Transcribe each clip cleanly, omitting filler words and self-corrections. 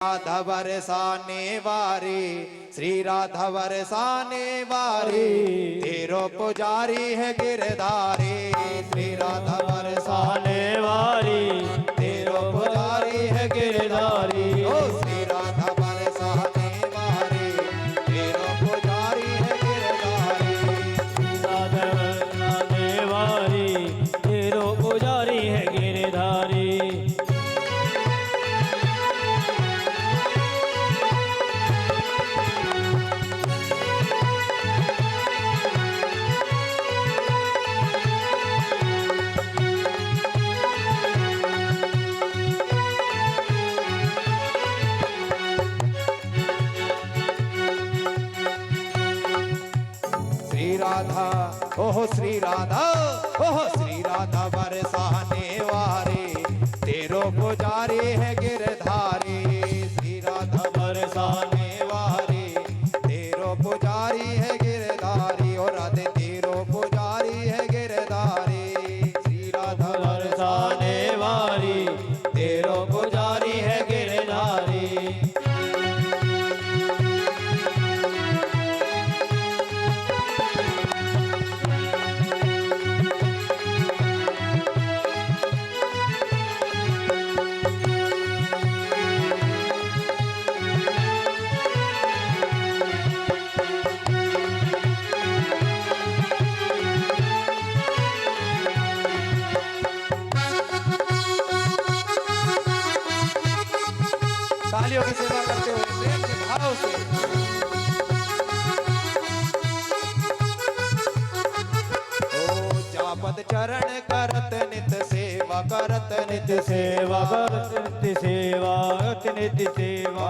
राधा बरसाने वारी, श्री राधा बरसाने वारी, तेरो पुजारी है गिरधारी। श्री राधा बरसाने वारी, तेरो पुजारी है गिरधारी। ओ श्री राधा बरसाने वारी, तेरो पुजारी है गिरधारी। राधा बरसाने वारी, तेरो पुजारी है गिरधारी। राधा ओहो श्री राधा, ओहो श्री राधा बरसाने वारी, तेरो पुजारी है गिरधारी। श्री राधा बरसाने वारी, तेरो पुजारी है गिरधारी। और राधे तेरो पुजारी है गिरधारी। श्री राधा बरसाने वारी, तेरो पुजारी है गिरधारी। तालियों की सेवा करते हुए प्रेम के भाव से ओ जापद चरण करत नित सेवा, करत नित सेवा, करत नित सेवा, करत नित सेवा।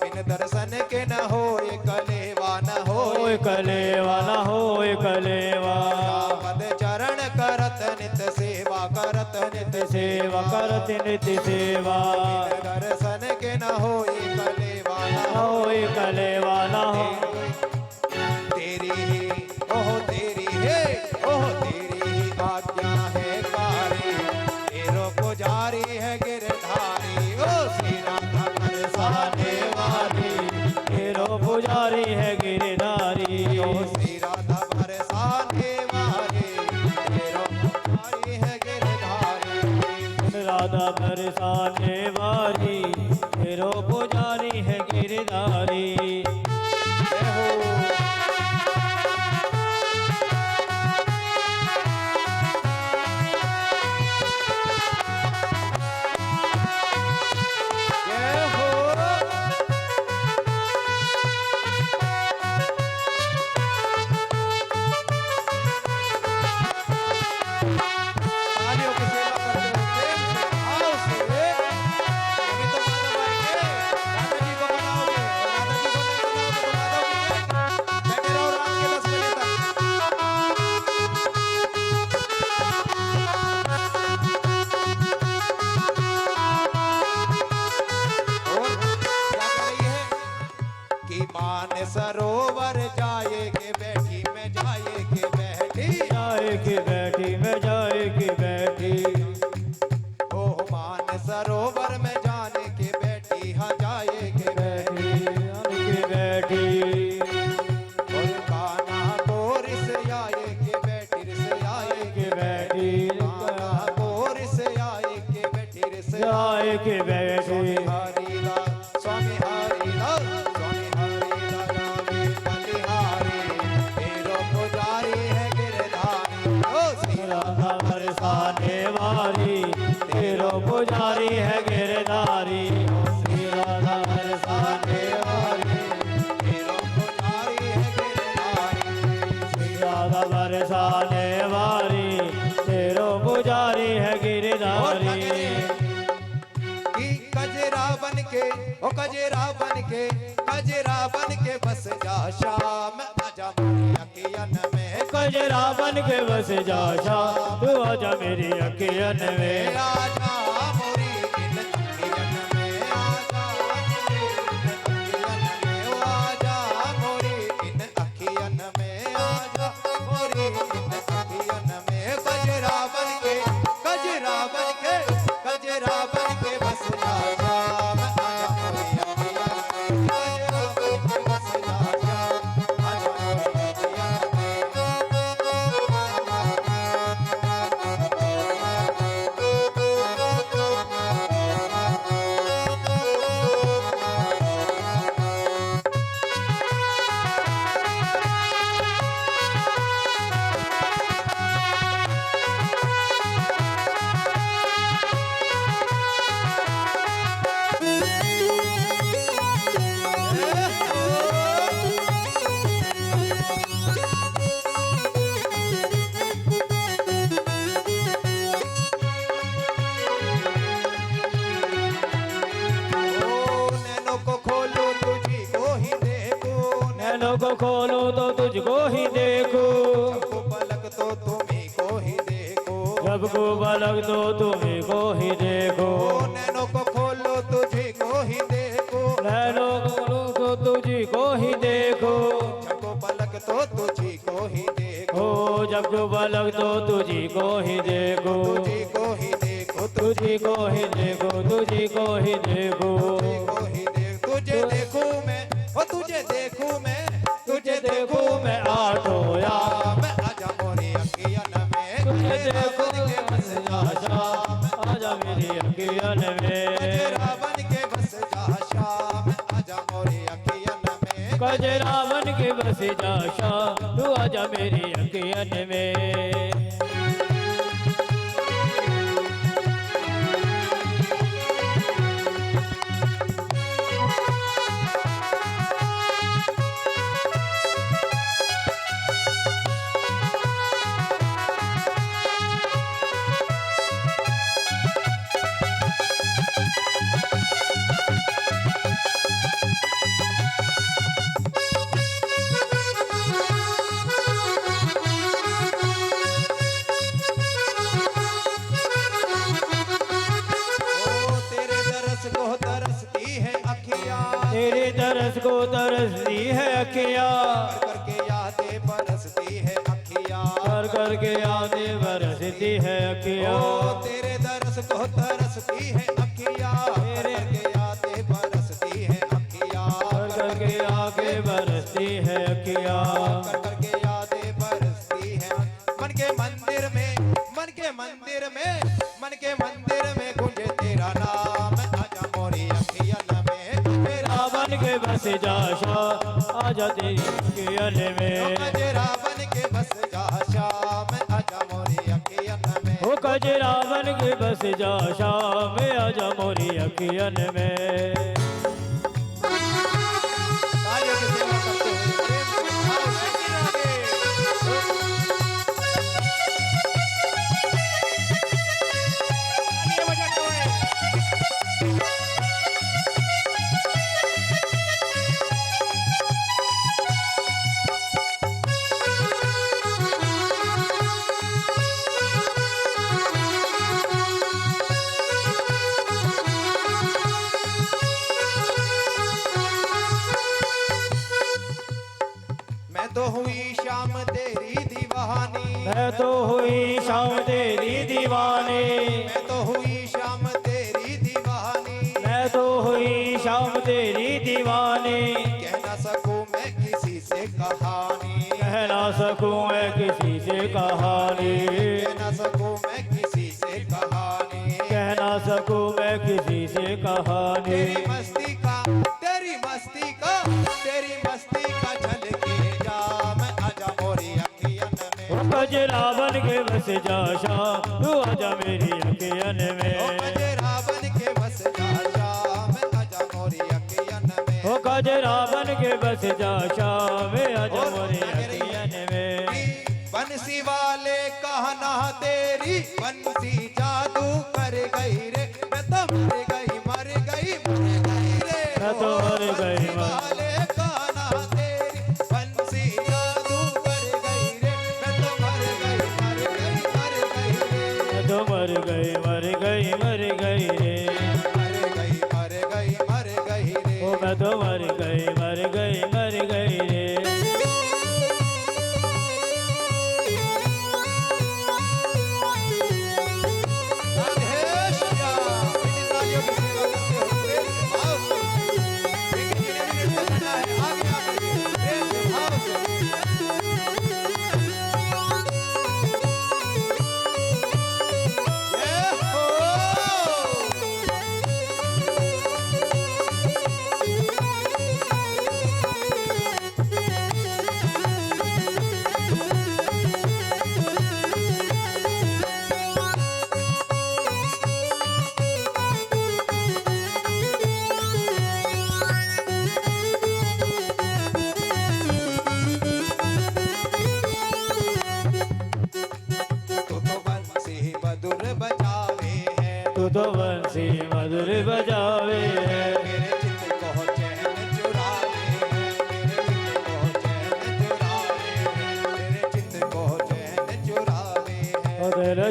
बिन दर्शन के न होए कलेवा, न होए कलेवा, न होए कलेवा। जापद चरण करत नित सेवा, करत नित सेवा, करत नित सेवा। बिन दर्शन के न होए कलेवा, न होए कलेवा, न हो। तेरी ही ओहो तेरी है, ओहो तेरी ही आज्ञा है कारी, तेरो पुजारी है गिरधारी। ओ श्री राधा बरसाने वाली, तेरो पुजारी है गिरधारी। ओ श्री राधा बरसाने वाली, तेरो पुजारी है गिरधारी। राधा बरसाने वाली, तेरो पुजारी है गिरधारी। जय हो सरोवर जाए के बैठी में, जाए के बैठी, जाए के बैठी में, जाए के बैठी। ओ मान सरोवर में जाने के बैठी, हाँ जाए के बैठी, जाने के बैठी। और कान्हा को रिस आए के बैठी, रिस आए के बैठी। कान्हा को रिस आए के बैठी, रिस आए के बैठी। हरिदास स्वामी हरिदास, स्वामी हरिदास रामे बलिहारी, तेरो पुजारी है गिरधारी। ओ श्री राधा बरसाने वाली, तेरो पुजारी है गिरधारी। श्री राधा बरसाने वाली, तेरो पुजारी है गिरधारी। श्री राधा बरसाने वाली, तेरो पुजारी है गिरधारी। कि कजरा बन के, ओ कजरा बन के, कजरा बन के बस जा शाम, आजा मेरी अखियन में। कजरा बन के बस जा शाम, तू आजा मेरी अखियन में। आजा मोरी इन अखियन में, आजा मोरी इन अखियन में, ओ आजा मोरी इन अखियन में, आजा मोरी इन अखियन में। कजरा बन के, कजरा बन के, कजरा बन के बस जा शाम, आजा मोरी नैनों को खोलूं तो तुझको ही देखूं, सबको पलक तो तुम्ही को ही देखो, जब को पलक तो तुम्ही को ही देखो, नैनों को खोलो तुझी को ही देखो, नैनों को खोलूं तो तुझी को ही देखो, सबको पलक तो तुझी को ही देखो, हो जब को पलक तो तुझी को ही देखो, तुझी को ही देखो, तुझी को ही देखो, तुझी को ही देखो, को ही देख, तुझे देखूं मैं, ओ तुझे देखूं मैं, तुझे देखूं मैं आठों यार, मैं आजा मोरी अखियन में, तुझे देखूं रावण के बस जा आजा, आजा मेरी अखियन में, रावण के बस जा शाम, आजा मोरी अखियन में, रावण के बस जा शाह, तू आजा मेरी अखियन में। तेरे दरस को तरसती है अखियां, तेरे तरस को तरसती है अखियां, करके यादें बरसती है अखियां, कर करके यादें बरसती है अखियां, तेरे दरस को तरसती है अखियां, करके यादें बरसती है अखियां, कर करके आगे बरसती है अखियां, करके यादें बरसती है, मन के मंदिर में, मन के मंदिर में, मन के मंदिर में गूंजे तेरा नाम, आजा मोरी अखियन में, तेरा रावण के बस जा शाह, आजा तेरी अखियन में, रावण के बस जा शाम, आजा मोरी अखियन में, हो रावण के बस जा शाह में, आजा मोरी अखियन में। तालियों की सेवा करते हुए प्रेम से भाव से आगे। तालियां बजाते हुए। मैं तो हुई शाम तेरी दीवानी, मैं तो हुई शाम तेरी दीवानी, मैं तो हुई शाम तेरी दीवानी, मैं तो हुई शाम तेरी दीवानी, कह ना सकूं मैं किसी से कहानी, कह ना सकूं मैं किसी से कहानी, कह ना सकूं मैं किसी से कहानी, कह ना सकूं मैं किसी से कहानी, तेरी मस्ती का, तेरी मस्ती का, तेरी मस्ती का झलके जाम, आजा मोरी अखियन में, रावण के बस जा शाह, तू आजा मेरी अखियन में, रावण के बस जा शाम, आजा मोरी अखियन में, हो रावण के बस जा शाह में, आजा मोरी अखियन में। बंसी वाले कहना तेरी बंसी जादू कर गई रे, मैं तो मर गई मर गई मर गई रे, मैं तो मर गई, बंसी वाले कहना तेरी बंसी जादू कर गई रे, मैं तो मर गई मर गई मर गई रे, मैं तो मर गई मर गई मर गई रे, मर गई मर गई मर गई रे, ओ मैं तो मर गई मर गई मर गई रे। राधे श्याम। इन तालियों की सेवा करते हुए प्रेम से भाव से, लेकिन जिन्हें भी नृत्य करना है आगे आकर के प्रेम से भाव से। जय हो।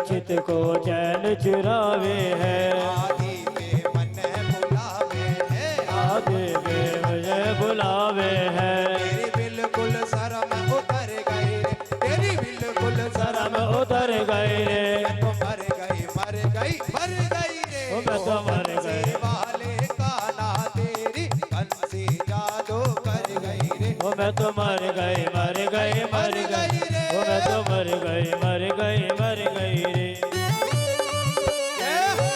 चित को चैन चुरावे है। आदि में मन बुलावे है, आगे वे मुझे बुलावे है। तेरी बिल्कुल शर्म उतर गई रे, तेरी बिल्कुल शर्म शर्म उतर गई रे। मैं तो मर गई मर गई मर गई रे। ओ मैं तो मर गई। बंसी वाले कान्हा तेरी बंसी जादू कर गई रे। ओ मैं तो मर गई मर गई मर गई। ओ मैं तो मर गई मर गई मर गई रे। जय हो।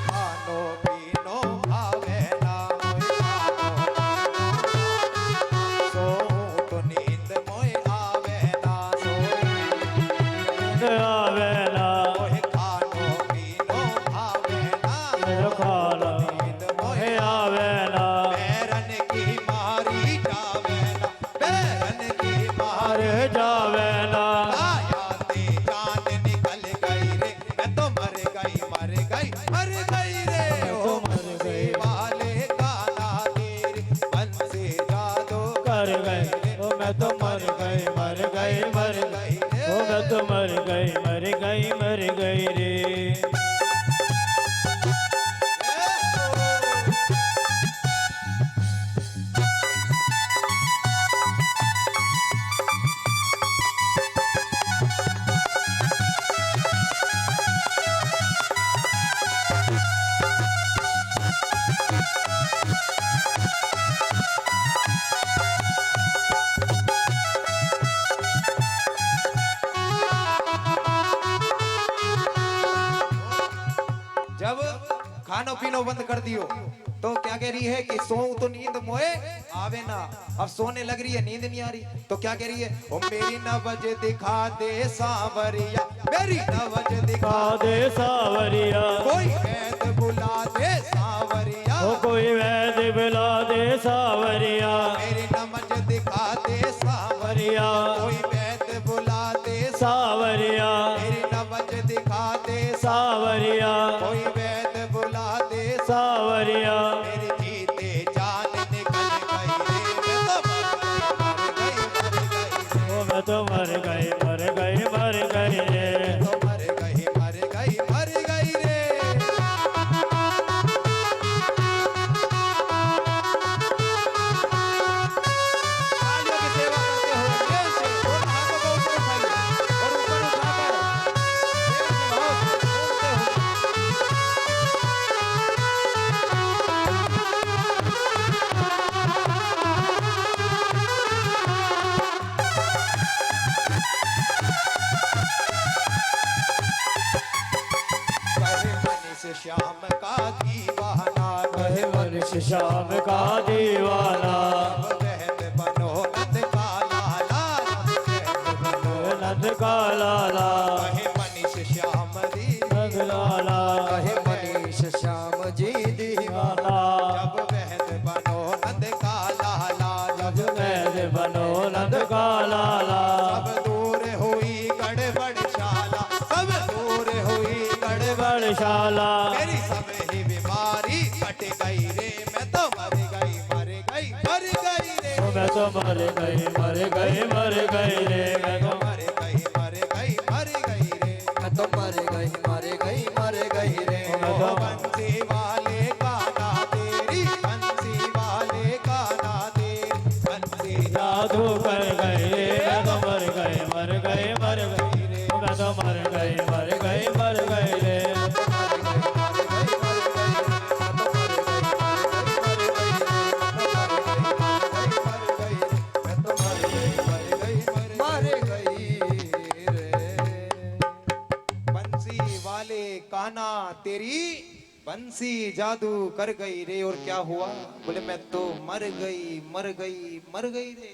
खानो पीनो भावे ना सोऊं तो नींद मोए आवे ना आवे ना मोए खानो पीनो भावे ना खाना नींद मोए आवे ना। बैरन की मारी जावे ना, बैरन की मार मारी जावे ना। आया ते जान निकल गई रे। मैं तो मर गई मर गई मर गई रे। ओ बंसी वाले कान्हा तेरी बंसी जादू कर गए। ओ मैं तो मर गई मर गई मर गई। ओ मैं तो मर गई मर गई मर गई रे। जब खानो पीनो बंद कर दियो तो क्या कह रही है कि सोऊं तो नींद मोए आवे ना। अब सोने लग रही है, नींद नहीं आ रही, तो क्या कह रही है? ओ मेरी नवज दिखा दे सांवरिया, मेरी नवज दिखा खा दे सावरिया। कोई वैद बुला दे सांवरिया, ओ कोई वैद बुला दे सावरिया। मेरी नवज दिखा दे सांवरिया, वरिया कोई वैद बुला दे सावरिया मेरी नवज दिखा दे सावरिया कोई वैद बुला दे सावरिया। मेरी जीते जान निकल गई रे। मैं तो मर गई मर गई ओ मैं तो मर गई रे। तो मर गई मर गई रे। तालियों की सेवा करते हुए प्रेम से दोनों हाथों को ऊपर उठाइए और ऊपर उठाकर प्रेम से भाव से घूमते हुए कहे मनीष श्याम का दीवाना, कहे मनुष्य श्याम का दीवाना। वहद बनो नंद का लाला, वहद बनो नंद का लाला कहे मनीष श्याम नंद लाला कहे मनीष श्याम जी दीवाना। जब वहद बनो नंद का लाला, जब वैद बनो नंद का लाला। सब दूर हुई गड़बड़शाला, सब दूर हुई गढ़शाला मेरी सब ही बीमारी कट गई रे। मैं तो मर गई रे। ओ मैं तो मर गई रे। मैं तो मर गई रे। मैं तो मर गई रे। ओ बंसी वाले कान्हा तेरी, बंसी वाले कान्हा तेरी, बंसी जादू कर गए। मैं तो मर गई मर गई ओ मैं तो मर गई मर गई रे। मर गई रे। तेरी बंसी जादू कर गई रे। और क्या हुआ? बोले मैं तो मर गई मर गई मर गई रे।